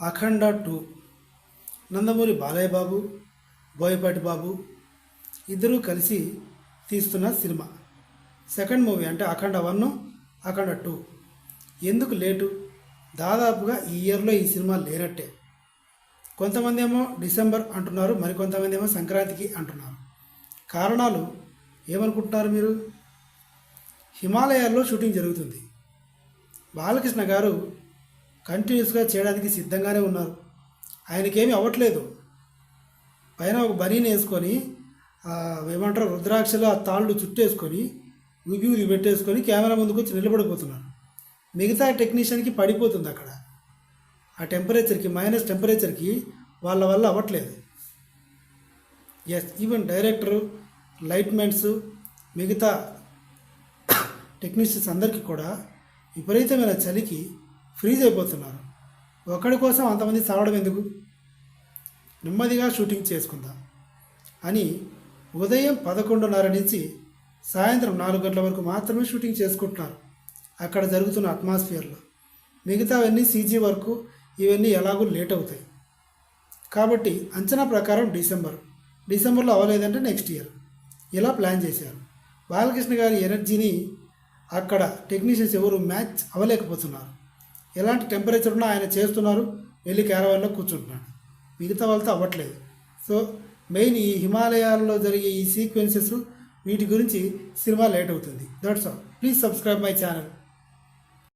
అఖండ 2 నందమూరి బాలయ్య బాబు, బోయపాటి బాబు ఇద్దరూ కలిసి తీస్తున్న సినిమా. సెకండ్ మూవీ అంటే అఖండ 1, అఖండ 2. ఎందుకు లేటు? దాదాపుగా ఈ ఇయర్లో ఈ సినిమా లేనట్టే. కొంతమంది ఏమో డిసెంబర్ అంటున్నారు, మరికొంతమంది ఏమో సంక్రాంతికి అంటున్నారు. కారణాలు ఏమనుకుంటున్నారు మీరు? హిమాలయాల్లో షూటింగ్ జరుగుతుంది. బాలకృష్ణ గారు కంటిన్యూస్గా చేయడానికి సిద్ధంగానే ఉన్నారు. ఆయనకేమీ అవ్వట్లేదు. పైన ఒక బనీని వేసుకొని ఏమంటారు రుద్రాక్షలు ఆ తాళ్ళు చుట్టేసుకొని ఊది పెట్టేసుకొని కెమెరా ముందుకు వచ్చి నిలబడిపోతున్నారు. మిగతా టెక్నీషియన్కి పడిపోతుంది అక్కడ. ఆ టెంపరేచర్కి మైనస్ టెంపరేచర్కి వాళ్ళ వల్ల అవ్వట్లేదు. ఎస్, ఈవెన్ డైరెక్టరు, లైట్మెన్స్, మిగతా టెక్నీషియన్స్ అందరికీ కూడా విపరీతమైన చలికి ఫ్రీజ్ అయిపోతున్నారు. ఒకడి కోసం అంతమంది చావడం ఎందుకు? నెమ్మదిగా షూటింగ్ చేసుకుందాం అని ఉదయం 11:30 నుంచి సాయంత్రం 4 గంటల వరకు మాత్రమే షూటింగ్ చేసుకుంటున్నారు అక్కడ జరుగుతున్న అట్మాస్ఫియర్లో. మిగతావన్నీ సీజీ వర్క్, ఇవన్నీ ఎలాగూ లేట్ అవుతాయి. కాబట్టి అంచనా ప్రకారం డిసెంబర్లో అవ్వలేదంటే నెక్స్ట్ ఇయర్ ఇలా ప్లాన్ చేశారు. బాలకృష్ణ గారి ఎనర్జీని అక్కడ టెక్నీషియన్స్ ఎవరు మ్యాచ్ అవ్వలేకపోతున్నారు. ఎలాంటి టెంపరేచర్ ఉన్నా ఆయన చేస్తున్నారు, వెళ్ళి క్యారవాన్లో కూర్చుంటున్నాడు. మిగతా వాళ్ళతో అవ్వట్లేదు. సో మెయిన్ ఈ హిమాలయాల్లో జరిగే ఈ సీక్వెన్సెస్, వీటి గురించి సినిమా లేట్ అవుతుంది. That's all. Please subscribe my channel.